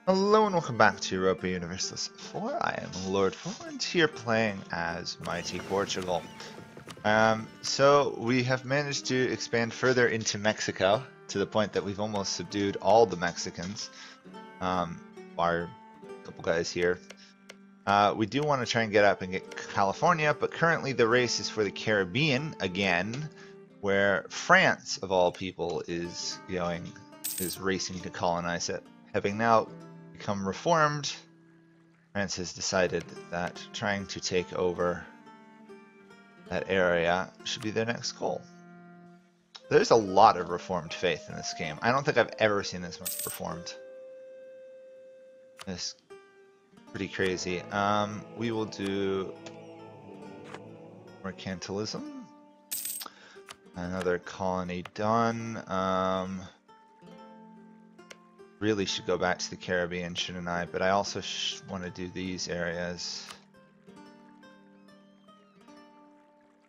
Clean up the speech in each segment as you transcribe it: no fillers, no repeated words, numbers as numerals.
Hello and welcome back to Europa Universalis 4. I am Lord Forwind here playing as Mighty Portugal. So we have managed to expand further into Mexico to the point that we've almost subdued all the Mexicans. Our couple guys here. We do want to try and get up and get California, but currently the race is for the Caribbean again, where France, of all people, is racing to colonize it. Having now become reformed, France has decided that trying to take over that area should be their next goal. There's a lot of reformed faith in this game. I don't think I've ever seen this much reformed. It's pretty crazy. We will do mercantilism. Another colony done. Really should go back to the Caribbean, shouldn't I? But I also want to do these areas.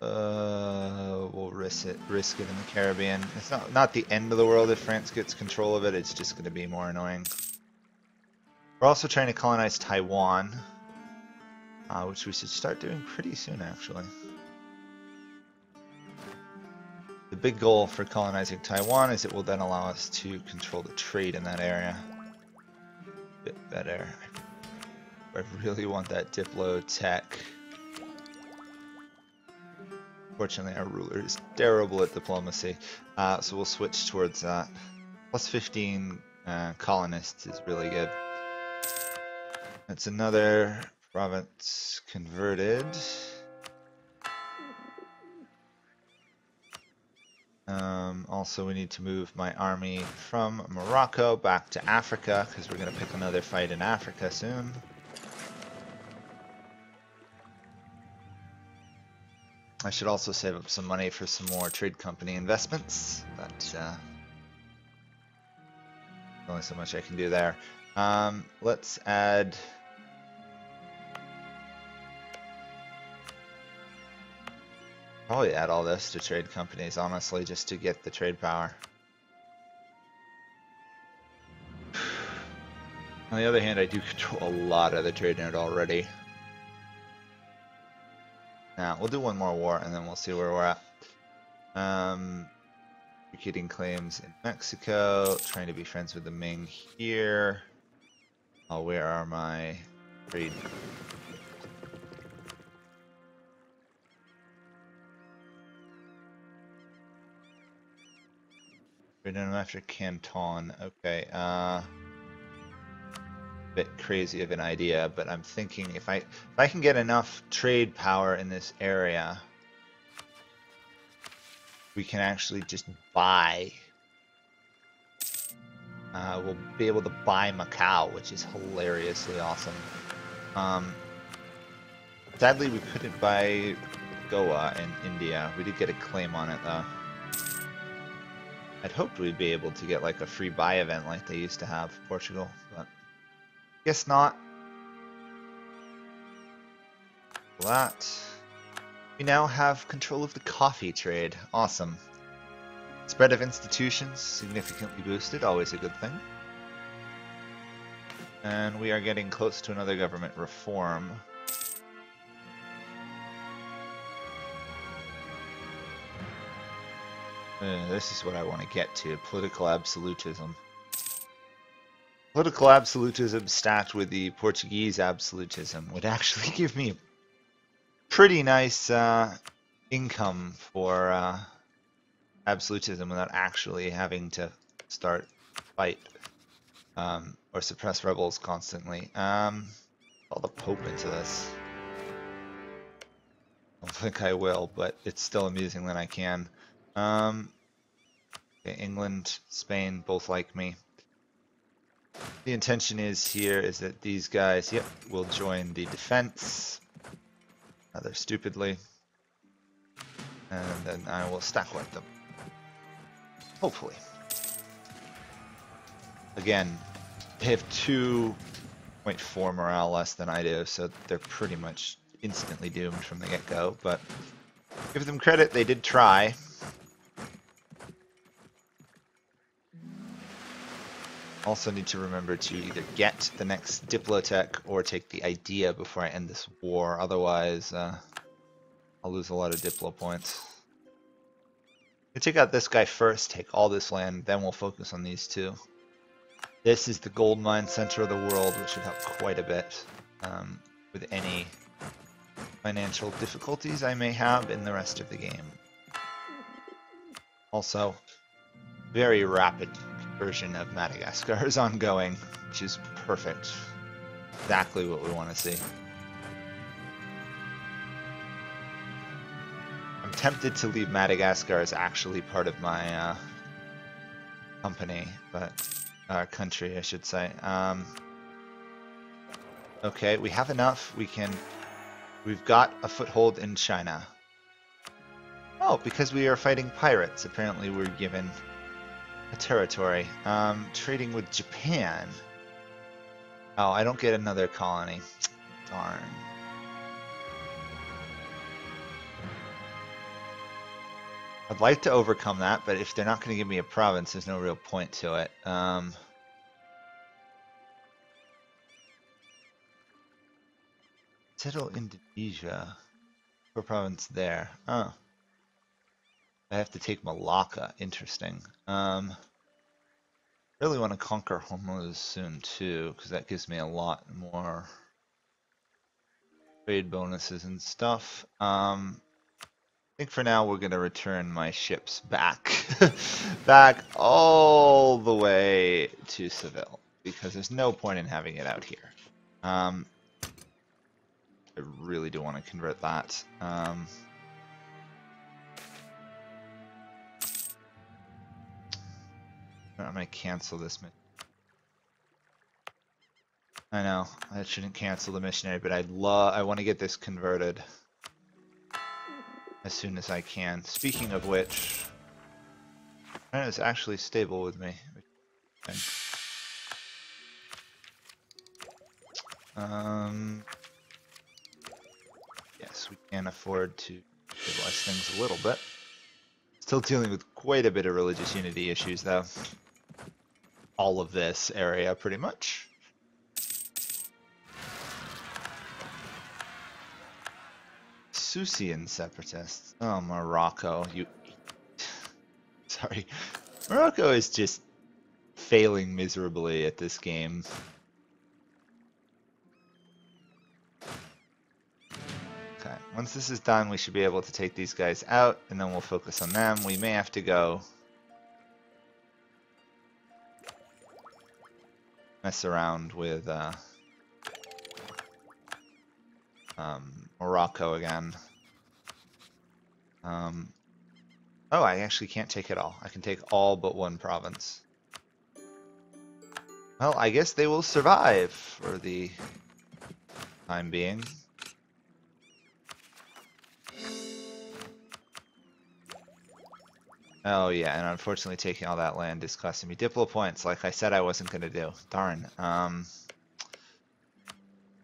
We'll risk it in the Caribbean. It's not the end of the world if France gets control of it. It's just going to be more annoying. We're also trying to colonize Taiwan, which we should start doing pretty soon, actually. The big goal for colonizing Taiwan is it will then allow us to control the trade in that area a bit better. I really want that Diplo tech. Fortunately, our ruler is terrible at diplomacy, so we'll switch towards that. Plus 15 colonists is really good. That's another province converted. Also, we need to move my army from Morocco back to Africa, because we're going to pick another fight in Africa soon. I should also save up some money for some more trade company investments, but only so much I can do there. Let's add... Probably add all this to trade companies, honestly, just to get the trade power. On the other hand, I do control a lot of the trade node already. Now, we'll do one more war and then we'll see where we're at. Repeating claims in Mexico, trying to be friends with the Ming here. Oh, where are my trade? We're done after Canton. Okay, bit crazy of an idea, but I'm thinking if I can get enough trade power in this area, we can actually just buy. We'll be able to buy Macau, which is hilariously awesome. Sadly, we couldn't buy Goa in India. We did get a claim on it though. I'd hoped we'd be able to get like a free buy event like they used to have Portugal, but guess not. That. We now have control of the coffee trade. Awesome. Spread of institutions significantly boosted, always a good thing. And we are getting close to another government reform. This is what I want to get to, political absolutism. Political absolutism stacked with the Portuguese absolutism would actually give me a pretty nice income for absolutism without actually having to start a fight or suppress rebels constantly. Call the Pope into this. I don't think I will, but it's still amusing that I can. Okay, England, Spain, both like me. The intention is that these guys, yep, will join the defense, rather stupidly, and then I will stack wipe them. Hopefully. Again, they have 2.4 morale less than I do, so they're pretty much instantly doomed from the get-go, but give them credit, they did try. Also need to remember to either get the next Diplotech or take the idea before I end this war. Otherwise, I'll lose a lot of Diplo points. We'll take out this guy first, take all this land, then we'll focus on these two. This is the gold mine center of the world, which should help quite a bit with any financial difficulties I may have in the rest of the game. Also, very rapid conversion of Madagascar is ongoing, which is perfect. Exactly what we want to see. I'm tempted to leave Madagascar as actually part of my company, but country, I should say. Okay, we have enough. We've got a foothold in China. Oh, because we are fighting pirates. Apparently we're given a territory. Trading with Japan. Oh, I don't get another colony. Darn. I'd like to overcome that, but if they're not going to give me a province, there's no real point to it. Settle Indonesia. For province there. Oh. I have to take Malacca. Interesting. Really want to conquer Hormuz soon too, because that gives me a lot more trade bonuses and stuff. I think for now we're going to return my ships back. Back all the way to Seville, because there's no point in having it out here. I really do want to convert that. I'm going to cancel this mission. I know, I shouldn't cancel the missionary, but I want to get this converted as soon as I can. Speaking of which, China is actually stable with me. Yes, we can afford to stabilize things a little bit. Still dealing with quite a bit of religious unity issues, though. All of this area, pretty much. Susian separatists. Oh, Morocco, you... Sorry. Morocco is just failing miserably at this game. Okay, once this is done, we should be able to take these guys out, and then we'll focus on them. We may have to go mess around with Morocco again. Oh, I actually can't take it all. I can take all but one province. Well, I guess they will survive for the time being. Oh yeah, and unfortunately taking all that land is costing me Diplo points, like I said I wasn't going to do. Darn.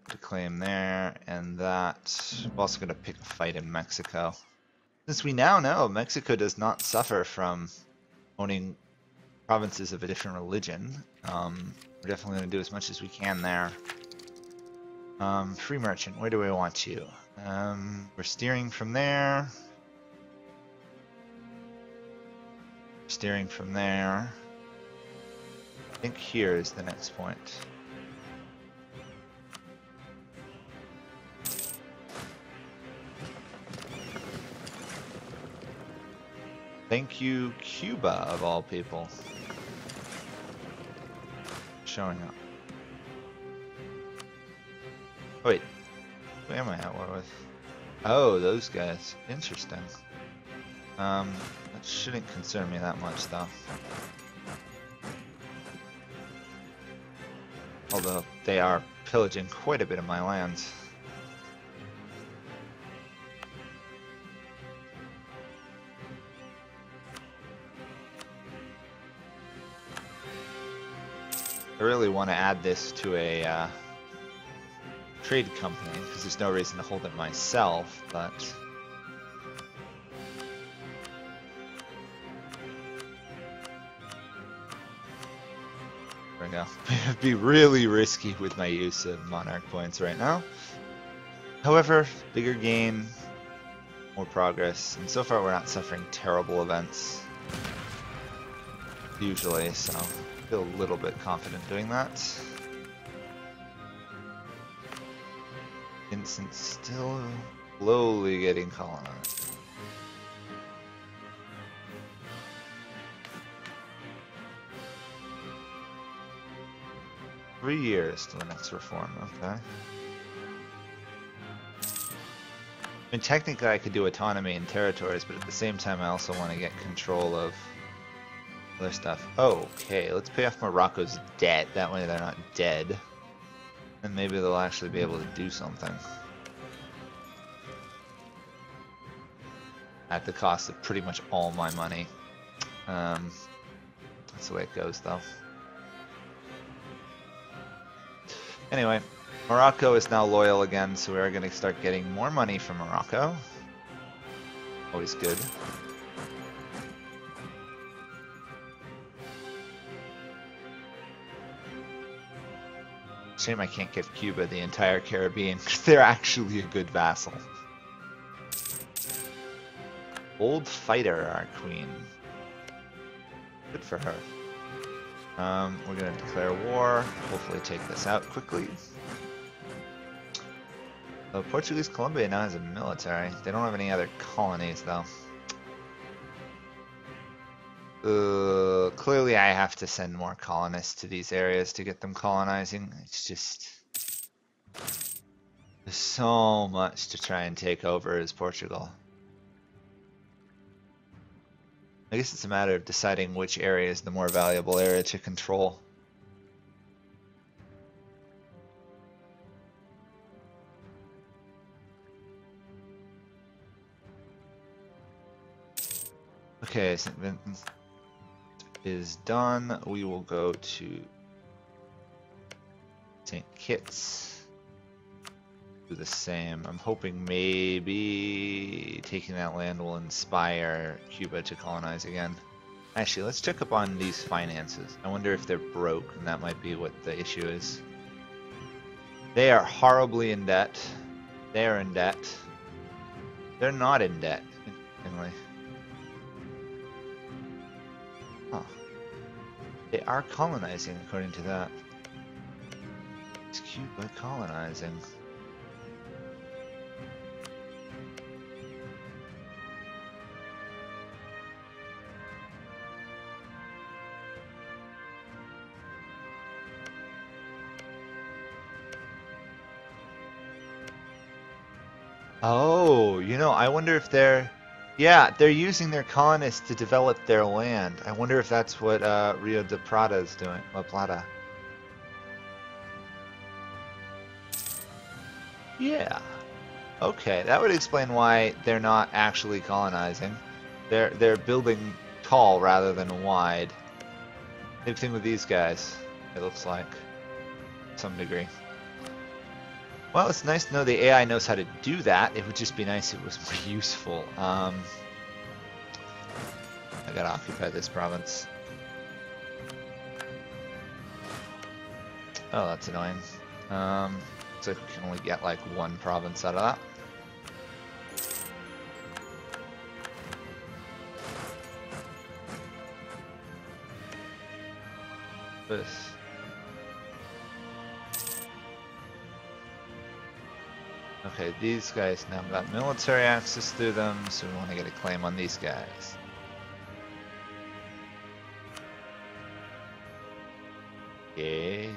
To claim there, and that. I'm also going to pick a fight in Mexico. Since we now know Mexico does not suffer from owning provinces of a different religion, we're definitely going to do as much as we can there. Free merchant, where do we want you? We're steering from there. Steering from there. I think here is the next point. Thank you, Cuba, of all people. Showing up. Oh, wait, who am I at war with? Oh, those guys. Interesting. That shouldn't concern me that much, though. Although they are pillaging quite a bit of my lands. I really want to add this to a trade company, because there's no reason to hold it myself, but... I There we go. It'd be really risky with my use of monarch points right now. However, bigger gain, more progress, and so far we're not suffering terrible events. Usually, so I feel a little bit confident doing that. Vincent's still slowly getting colonized. 3 years to the next reform, okay. I mean, technically I could do autonomy in territories, but at the same time I also want to get control of other stuff. Oh, okay, let's pay off Morocco's debt, that way they're not dead. And maybe they'll actually be able to do something. At the cost of pretty much all my money. That's the way it goes though. Anyway, Morocco is now loyal again, so we are going to start getting more money from Morocco. Always good. Shame I can't give Cuba the entire Caribbean, because they're actually a good vassal. Old fighter, our queen. Good for her. We're going to declare war, hopefully take this out quickly. Portuguese Colombia now has a military. They don't have any other colonies though. Clearly I have to send more colonists to these areas to get them colonizing. It's just... there's so much to try and take over as Portugal. I guess it's a matter of deciding which area is the more valuable area to control. Okay, St. Vincent is done. We will go to St. Kitts. Do the same. I'm hoping maybe taking that land will inspire Cuba to colonize again. Actually, let's check up on these finances. I wonder if they're broke, and that might be what the issue is. They are horribly in debt. They're in debt. They're not in debt, interestingly. Huh. They are colonizing, according to that. It's Cuba colonizing. Oh, you know, I wonder if they're... yeah, they're using their colonists to develop their land. I wonder if that's what Rio de Plata is doing. La Plata. Yeah. Okay, that would explain why they're not actually colonizing. They're building tall rather than wide. Same thing with these guys, it looks like. To some degree. Well, it's nice to know the AI knows how to do that. It would just be nice if it was more useful. I gotta occupy this province. Oh, that's annoying. So we can only get like one province out of that. This. Okay, these guys now got military access through them, so we want to get a claim on these guys. Okay,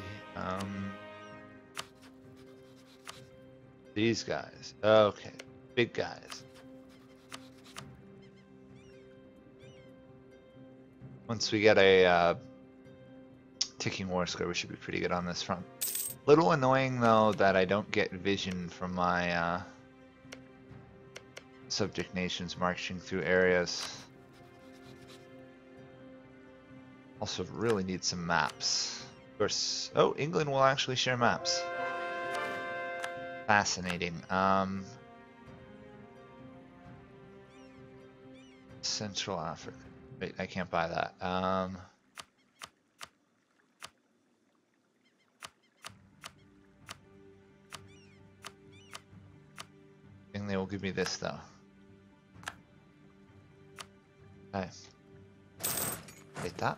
these guys. Okay, big guys. Once we get a ticking war score, we should be pretty good on this front. Little annoying though that I don't get vision from my subject nations marching through areas. Also really need some maps. Of course, oh, England will actually share maps. Fascinating. Central Africa. Wait, I can't buy that. guessing they will give me this though. Okay. Take that.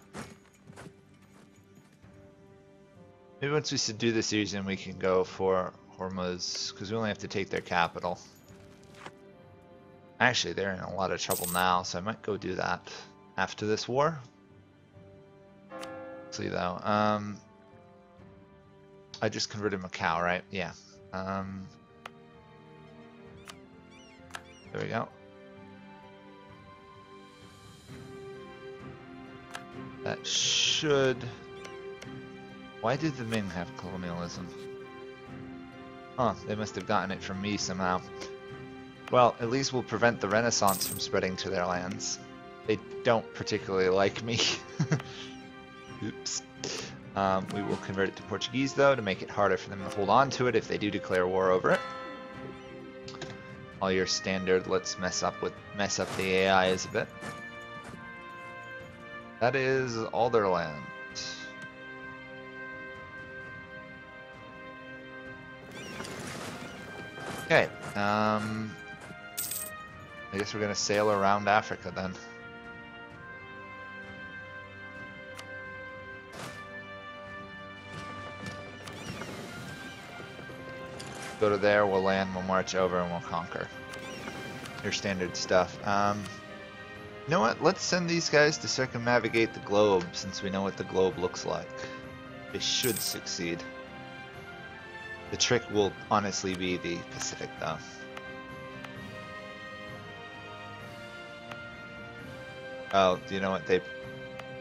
Maybe once we subdue the season, we can go for Hormuz, because we only have to take their capital. Actually, they're in a lot of trouble now, so I might go do that after this war. Actually, though, I just converted Macau, right? Yeah. There we go. That should... Why did the Ming have colonialism? Huh, they must have gotten it from me somehow. Well, at least we'll prevent the Renaissance from spreading to their lands. They don't particularly like me. Oops. We will convert it to Portuguese, though, to make it harder for them to hold on to it if they do declare war over it. All your standard, let's mess up the AIs a bit. That is all their land. Okay, I guess we're gonna sail around Africa then. Go to there, we'll land, we'll march over, and we'll conquer. Your standard stuff. You know what? Let's send these guys to circumnavigate the globe, since we know what the globe looks like. They should succeed. The trick will honestly be the Pacific, though. Oh, do you know what they...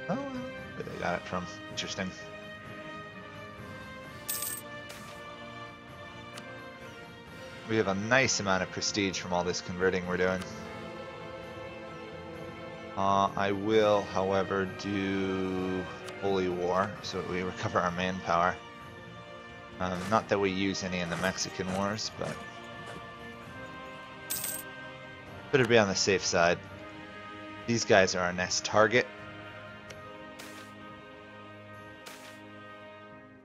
Oh, where they got it from. Interesting. We have a nice amount of prestige from all this converting we're doing. I will, however, do Holy War so that we recover our manpower. Not that we use any in the Mexican wars, but better be on the safe side. These guys are our next target.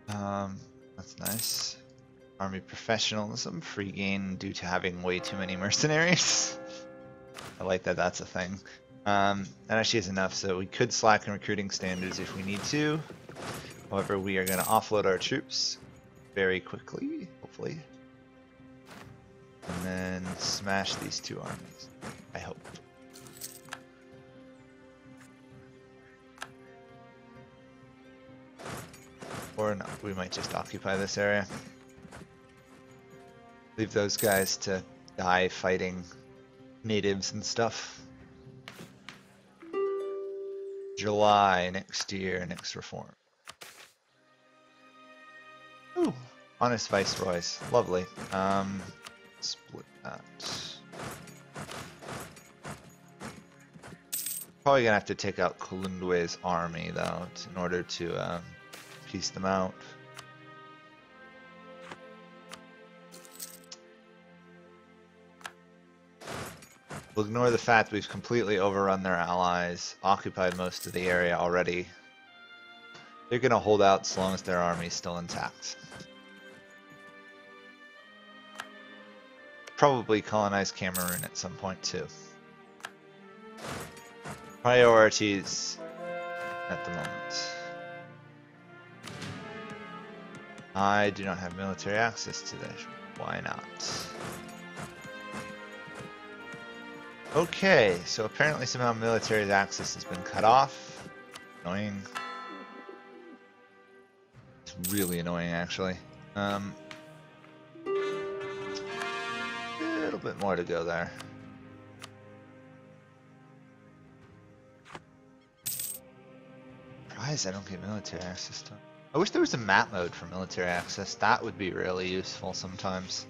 That's nice. Army professionalism, free gain due to having way too many mercenaries. I like that that's a thing. That actually is enough, so we could slacken recruiting standards if we need to. However, we are going to offload our troops very quickly, hopefully. And then smash these two armies, I hope. Or no, we might just occupy this area. Leave those guys to die fighting natives and stuff. July next year, next reform. Ooh, honest viceroys, lovely. Split that. Probably gonna have to take out Kolundwe's army though, in order to piece them out. We'll ignore the fact we've completely overrun their allies, occupied most of the area already. They're gonna hold out as long as their army's still intact. Probably colonize Cameroon at some point too. Priorities at the moment. I do not have military access to this. Why not? Okay, so apparently somehow military access has been cut off. Annoying. It's really annoying, actually. A little bit more to go there. Surprised I don't get military access to. I wish there was a map mode for military access. That would be really useful sometimes.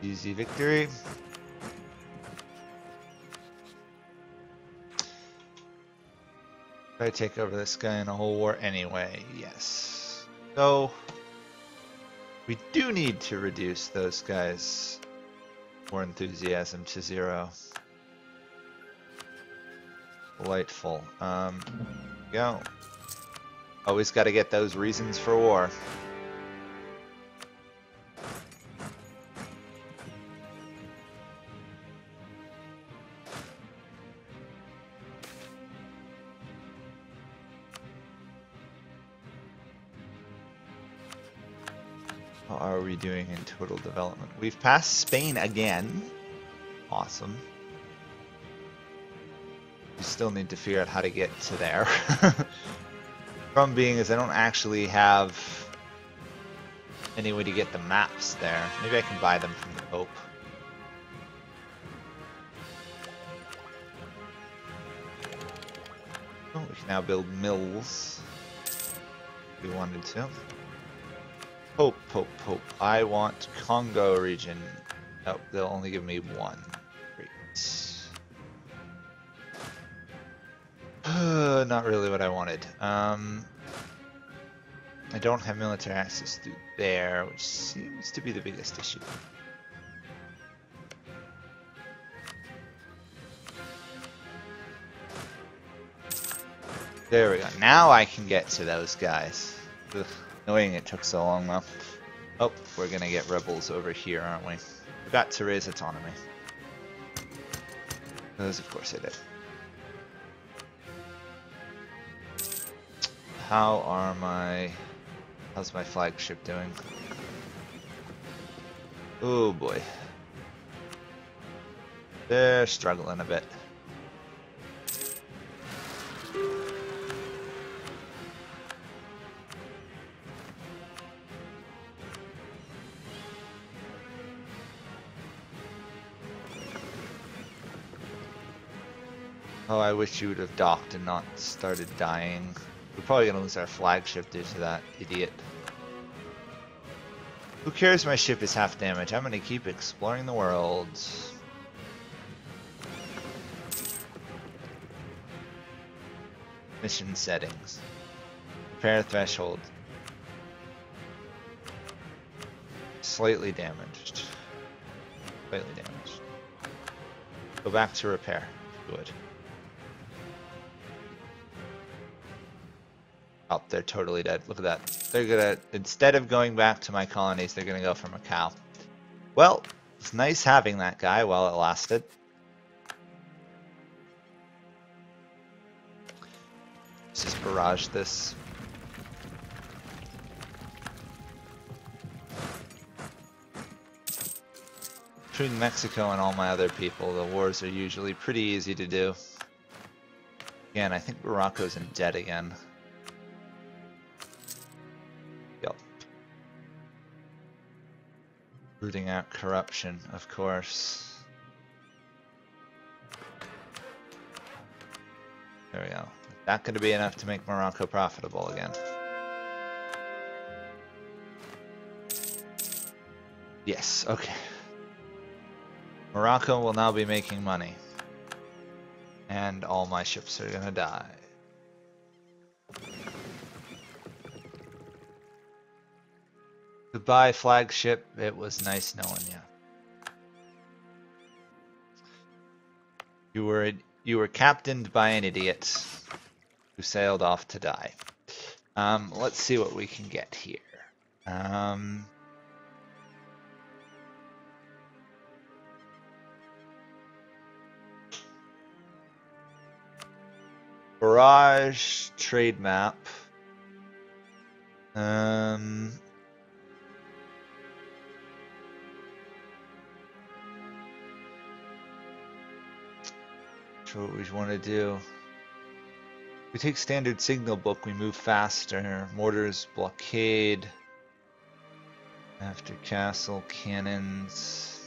Easy victory. If I take over this guy in a whole war anyway, yes. So we do need to reduce those guys' war enthusiasm to 0. Delightful. Go. Always got to get those reasons for war. How are we doing in total development? We've passed Spain again. Awesome. We still need to figure out how to get to there. Problem being is I don't actually have any way to get the maps there. Maybe I can buy them from the Pope. Oh, we can now build mills if we wanted to. Pope, Pope, Pope. I want Congo region. Nope, they'll only give me one. Great. Not really what I wanted. I don't have military access to there, which seems to be the biggest issue. There we go. Now I can get to those guys. Ugh, annoying it took so long though. Oh, we're gonna get rebels over here, aren't we? Forgot to raise autonomy. Because of course I did. How's my flagship doing? Oh boy. They're struggling a bit. Oh, I wish you would have docked and not started dying. We're probably gonna lose our flagship due to that idiot. Who cares? My ship is half damage. I'm gonna keep exploring the world. Mission settings. Repair threshold. Slightly damaged. Slightly damaged. Go back to repair. Good. Oh, they're totally dead. Look at that. They're gonna, instead of going back to my colonies, they're gonna go for Macau. Well, it's nice having that guy while it lasted. Let's just barrage this. Between Mexico and all my other people, the wars are usually pretty easy to do. Again, I think Morocco's in debt again. Yep. Rooting out corruption, of course. There we go. Is that going to be enough to make Morocco profitable again? Yes, okay. Morocco will now be making money. And all my ships are gonna die. Goodbye, flagship. It was nice knowing you. You were captained by an idiot who sailed off to die. Let's see what we can get here. Barrage trade map. What we want to do. We take standard signal book, we move faster. Mortars, blockade. After castle, cannons.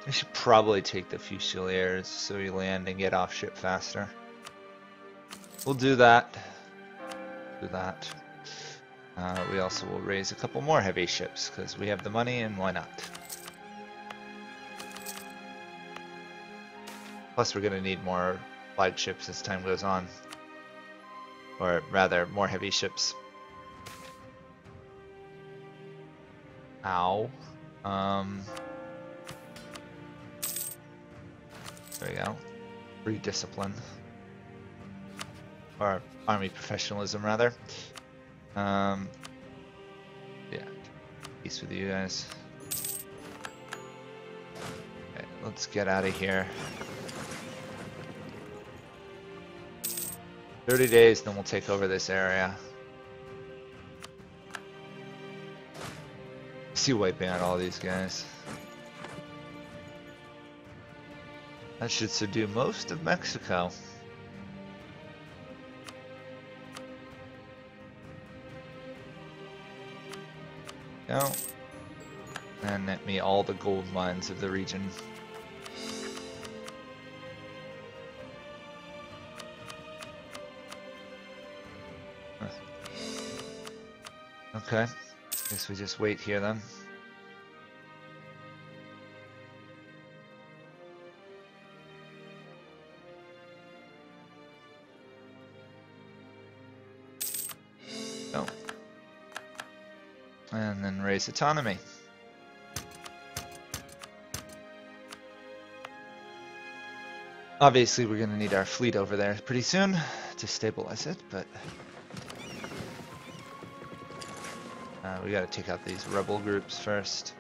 We should probably take the Fusiliers so we land and get off ship faster. We'll do that. We also will raise a couple more heavy ships because we have the money and why not? Plus we're going to need more flagships as time goes on. Or rather, more heavy ships. Ow. There we go. Rediscipline. or army professionalism rather. Yeah, peace with you guys. Okay, let's get out of here. 30 days, then we'll take over this area. See, wiping out all these guys. That should subdue most of Mexico. Go. And net me all the gold mines of the region. Okay. Guess we just wait here then. Go. And then raise autonomy. Obviously we're gonna need our fleet over there pretty soon to stabilize it, but we gotta take out these rebel groups first.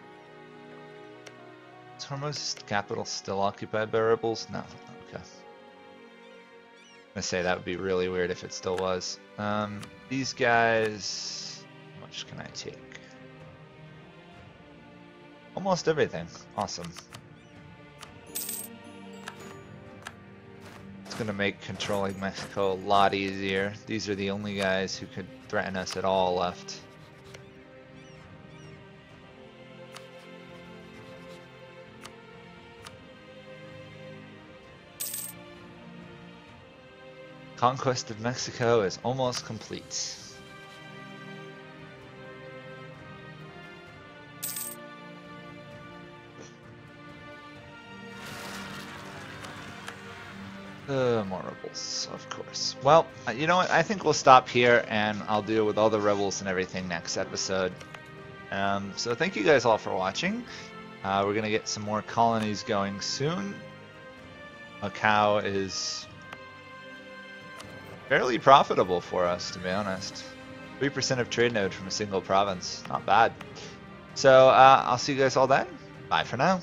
Is Hormuz's capital still occupied by rebels? No. Okay. I'm gonna say that would be really weird if it still was. These guys, how much can I take? Almost everything. Awesome. It's gonna make controlling Mexico a lot easier. These are the only guys who could threaten us at all left. Conquest of Mexico is almost complete. More rebels, of course. Well, you know what? I think we'll stop here, and I'll deal with all the rebels and everything next episode. So thank you guys all for watching. We're gonna get some more colonies going soon. Macau is fairly profitable for us, to be honest. 3% of trade node from a single province. Not bad. So I'll see you guys all then. Bye for now.